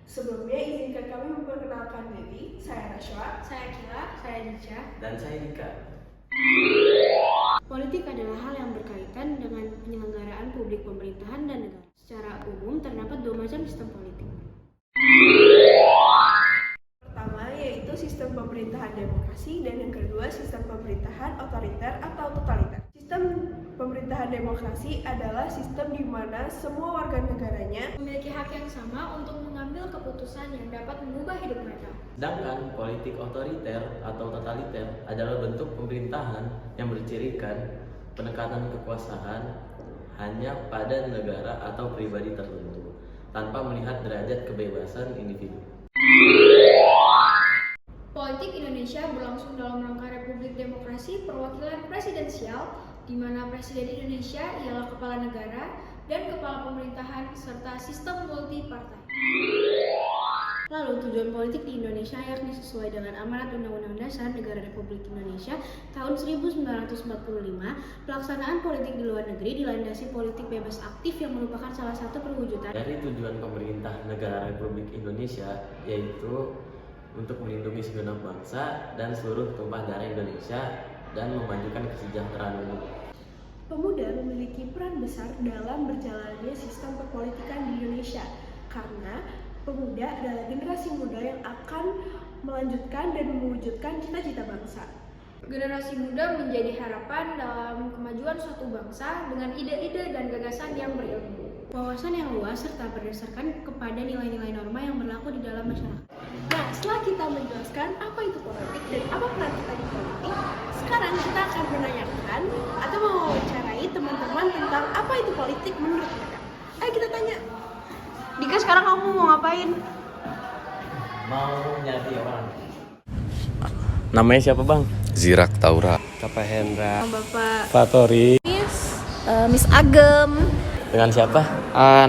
Sebelumnya izinkan kami memperkenalkan diri. Saya Rashwa, Saya Kila, saya Dica. Dan saya Dika. Politik adalah hal yang berkaitan dengan penyelenggaraan publik pemerintahan dan negara. Secara umum terdapat dua macam sistem politik. pertama yaitu sistem pemerintahan demokrasi dan yang kedua sistem pemerintahan otoriter atau totaliter. Sistem pemerintahan demokrasi adalah sistem di mana semua warga negaranya Memiliki hak yang sama untuk mengambil keputusan yang dapat mengubah hidup mereka. Sedangkan politik otoriter atau totaliter adalah bentuk pemerintahan yang bercirikan penekanan kekuasaan hanya pada negara atau pribadi tertentu, tanpa melihat derajat kebebasan individu. Politik Indonesia berlangsung dalam rangka Republik Demokrasi Perwakilan Presidensial, di mana Presiden Indonesia ialah kepala negara dan kepala pemerintahan serta sistem multi-partai. Lalu tujuan politik di Indonesia yakni sesuai dengan amanat Undang-Undang Dasar Negara Republik Indonesia tahun 1945, pelaksanaan politik di luar negeri dilandasi politik bebas aktif yang merupakan salah satu perwujudan Dari tujuan pemerintah negara Republik Indonesia yaitu untuk melindungi segenap bangsa dan seluruh tumpah darah Indonesia dan memajukan kesejahteraan umum. pemuda memiliki peran besar dalam berjalannya sistem perpolitikan di Indonesia karena pemuda adalah generasi muda yang akan melanjutkan dan mewujudkan cita-cita bangsa. Generasi muda menjadi harapan dalam kemajuan suatu bangsa dengan ide-ide dan gagasan yang berilmu, wawasan yang luas serta berdasarkan kepada nilai-nilai norma yang berlaku di dalam masyarakat. Nah, setelah kita menjelaskan apa itu politik dan apa peran kita di politik, sekarang kita akan menanyakan atau mewawancarai teman-teman tentang apa itu politik menurut mereka. Ayo kita tanya. Dika, sekarang kamu mau ngapain? Mau nyari orang. Namanya siapa bang? Zirak Taura. Kapa Hendra, Bapak Fatori, Miss Agem. Dengan siapa?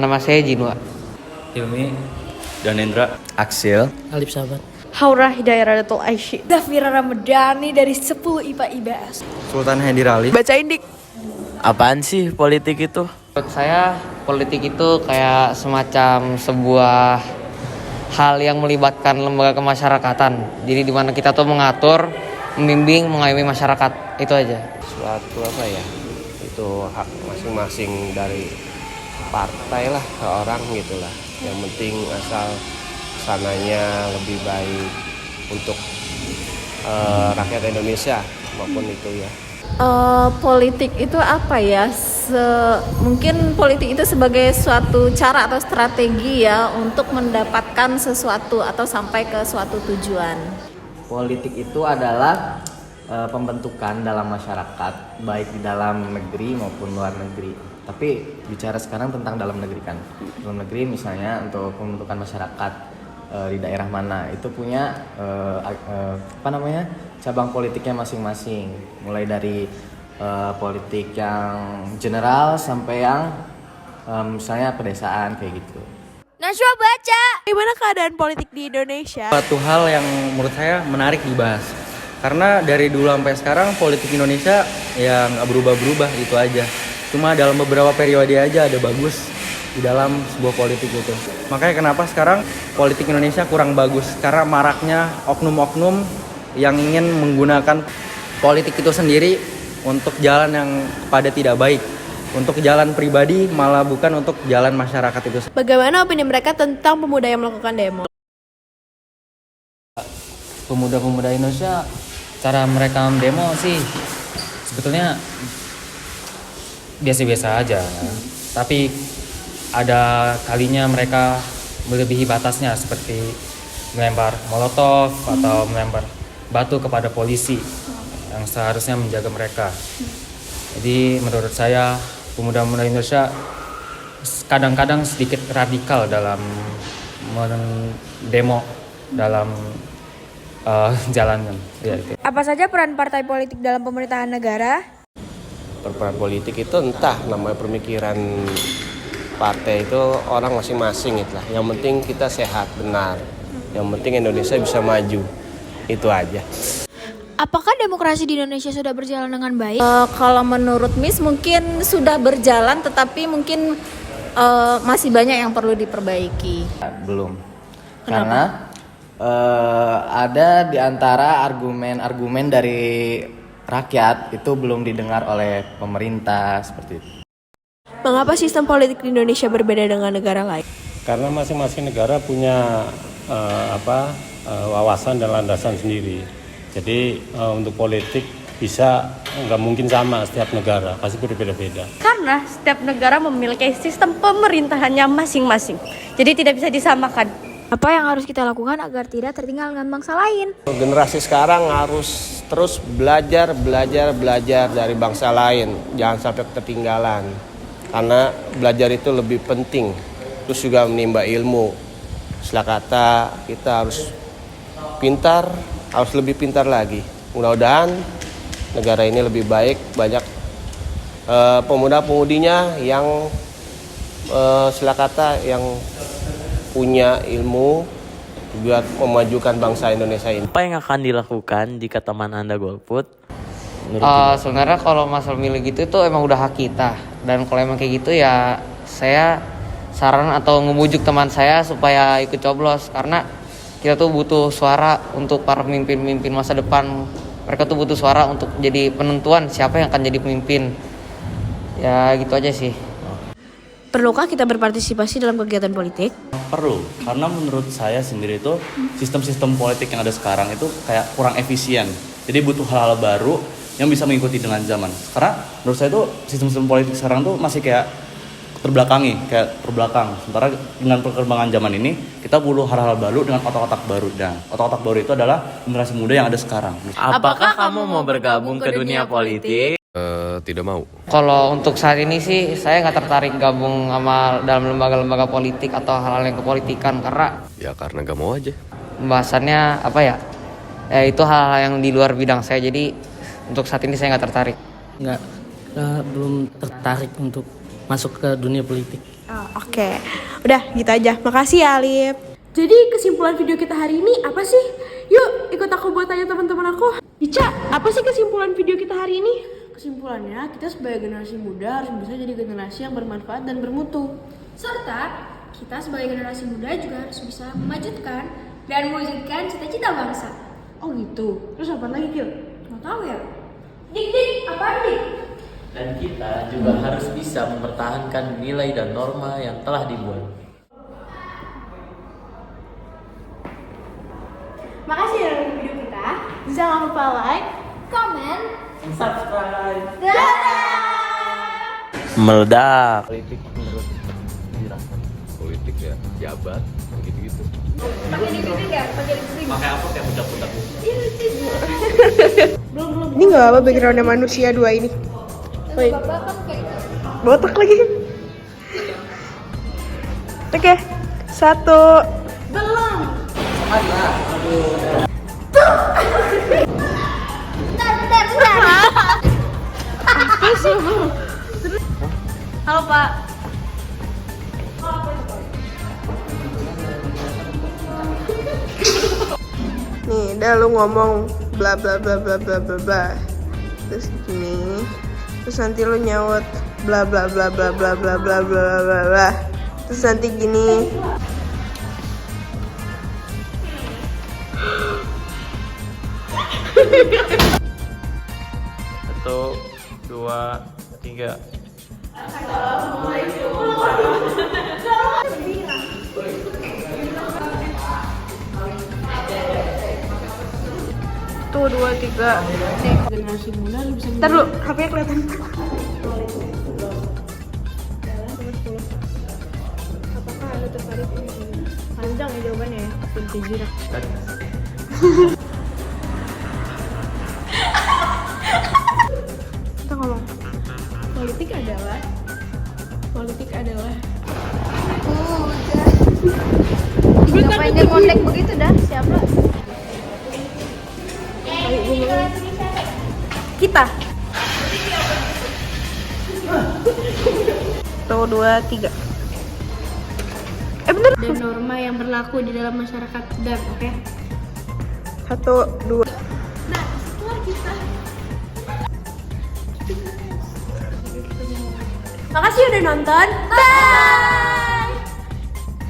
nama saya Jinwa. Hilmi. Danendra. Aksil. Alif Sahabat. Haura Hidayah Radatul Aisyah. Dafira Ramadhani dari 10 IPA IBS. Sultan Hendirali. Bacain dik. Apaan sih politik itu? Menurut saya politik itu kayak semacam sebuah hal yang melibatkan lembaga kemasyarakatan. Jadi di mana kita tuh mengatur, membimbing, mengayomi masyarakat. Itu aja. Suatu apa ya, itu hak masing-masing dari partai lah ke orang gitulah. Yang penting asal sananya lebih baik untuk rakyat Indonesia maupun itu ya. Politik itu apa ya? Mungkin politik itu sebagai suatu cara atau strategi ya untuk mendapatkan sesuatu atau sampai ke suatu tujuan. Politik itu adalah pembentukan dalam masyarakat, baik di dalam negeri maupun luar negeri. Tapi bicara sekarang tentang dalam negeri kan. Dalam negeri misalnya untuk pembentukan masyarakat di daerah mana itu punya cabang politiknya masing-masing. Mulai dari politik yang general sampai yang misalnya pedesaan kayak gitu. Najwa baca. Gimana keadaan politik di Indonesia? Suatu hal yang menurut saya menarik dibahas. Karena dari dulu sampai sekarang politik Indonesia yang nggak berubah-berubah itu aja. Cuma dalam beberapa periode aja ada bagus di dalam sebuah politik itu. Makanya kenapa sekarang politik Indonesia kurang bagus. Karena maraknya oknum-oknum yang ingin menggunakan politik itu sendiri untuk jalan yang pada tidak baik. Untuk jalan pribadi malah bukan untuk jalan masyarakat itu. Bagaimana opini mereka tentang pemuda yang melakukan demo? Pemuda-pemuda Indonesia, cara mereka demo sih sebetulnya biasa-biasa aja. Tapi ada kalinya mereka melebihi batasnya seperti melempar molotov atau melempar batu kepada polisi yang seharusnya menjaga mereka. Jadi menurut saya pemuda-pemuda Indonesia kadang-kadang sedikit radikal dalam demo dalam jalanan. Ya, itu. Apa saja peran partai politik dalam pemerintahan negara? Peran politik itu entah namanya pemikiran partai itu orang masing-masing itulah. Yang penting kita sehat benar. Yang penting Indonesia bisa maju. Itu aja. Apakah demokrasi di Indonesia sudah berjalan dengan baik? Kalau menurut Miss mungkin sudah berjalan, tetapi mungkin masih banyak yang perlu diperbaiki. Belum. Karena ada di antara argumen-argumen dari rakyat itu belum didengar oleh pemerintah seperti itu. Mengapa sistem politik di Indonesia berbeda dengan negara lain? Karena masing-masing negara punya wawasan dan landasan sendiri. Jadi untuk politik nggak mungkin sama setiap negara, pasti berbeda-beda. Karena setiap negara memiliki sistem pemerintahannya masing-masing, jadi tidak bisa disamakan. Apa yang harus kita lakukan agar tidak tertinggal dengan bangsa lain? Generasi sekarang harus terus belajar dari bangsa lain, jangan sampai ketinggalan. Karena belajar itu lebih penting, terus juga menimba ilmu. Setelah kata kita harus pintar, harus lebih pintar lagi. Mudah-mudahan negara ini lebih baik, banyak pemuda-pemudinya yang setelah kata yang punya ilmu buat memajukan bangsa Indonesia ini. Apa yang akan dilakukan jika teman Anda golput? Sebenarnya kalau masalah milih gitu itu emang udah hak kita, dan kalau emang kayak gitu ya saya saran atau ngebujuk teman saya supaya ikut coblos, karena kita tuh butuh suara untuk para pemimpin masa depan. Mereka tuh butuh suara untuk jadi penentuan siapa yang akan jadi pemimpin. Ya gitu aja sih. Perlukah kita berpartisipasi dalam kegiatan politik? Perlu, karena menurut saya sendiri itu sistem-sistem politik yang ada sekarang itu kayak kurang efisien. Jadi butuh hal-hal baru yang bisa mengikuti dengan zaman. Karena menurut saya tuh sistem-sistem politik sekarang tuh masih kayak terbelakang. Sementara dengan perkembangan zaman ini kita perlu hal-hal baru dengan otak-otak baru. Dan otak-otak baru itu adalah generasi muda yang ada sekarang. Apakah kamu mau bergabung ke dunia politik? Tidak mau. Kalau untuk saat ini sih saya nggak tertarik gabung sama dalam lembaga-lembaga politik atau hal-hal yang kepolitikan, karena Karena gak mau aja. pembahasannya ya itu hal-hal yang di luar bidang saya. Jadi untuk saat ini saya nggak tertarik. Belum tertarik untuk masuk ke dunia politik. Oke. Udah gitu aja. Makasih ya Alif. Jadi kesimpulan video kita hari ini apa sih? Yuk ikut aku buat tanya teman-teman aku. Ica, apa sih kesimpulan video kita hari ini? Kesimpulannya, kita sebagai generasi muda harus bisa jadi generasi yang bermanfaat dan bermutu. Serta, kita sebagai generasi muda juga harus bisa memajukan dan mewujudkan cita-cita bangsa. Oh gitu. Terus apa lagi, Kil? Nggak tahu ya? Dik, apaan dik? Dan kita juga harus bisa mempertahankan nilai dan norma yang telah dibuat. Makasih ya nonton video kita. Jangan lupa like, Komen, Subscribe. dadah! Meledak. Politik menurut politik ya, jabat, gitu-gitu. Pakai lipstick nggak? Pakai lipstick? Pakai apa kayak budak-budak? Ini nggak apa backgroundnya manusia dua ini. Woi, Bapak kan kayak botak lagi. Oke, 1. belum. Bentar. Halo Pak. Nih, udah lu ngomong bla bla bla bla bla bla bla. Terus gini. Terus nanti lu nyaut bla bla bla bla bla bla bla bla bla bla. Terus nanti gini. Satu, dua, tiga. Tuh 2, 3. Generasi muda harus bisa Ntar dulu, HP-nya kelihatan. Apakah Anda tertarik ini? Panjang ya jawabannya ya. Jirak. Kita ngomong. Politik adalah ngapain dia ngondek begitu dah? Siapa? kita. Tuh 2, 3. Bener. Dan norma yang berlaku di dalam masyarakat dan oke. 1, 2. Nah, setelah kita Makasih udah nonton. Bye.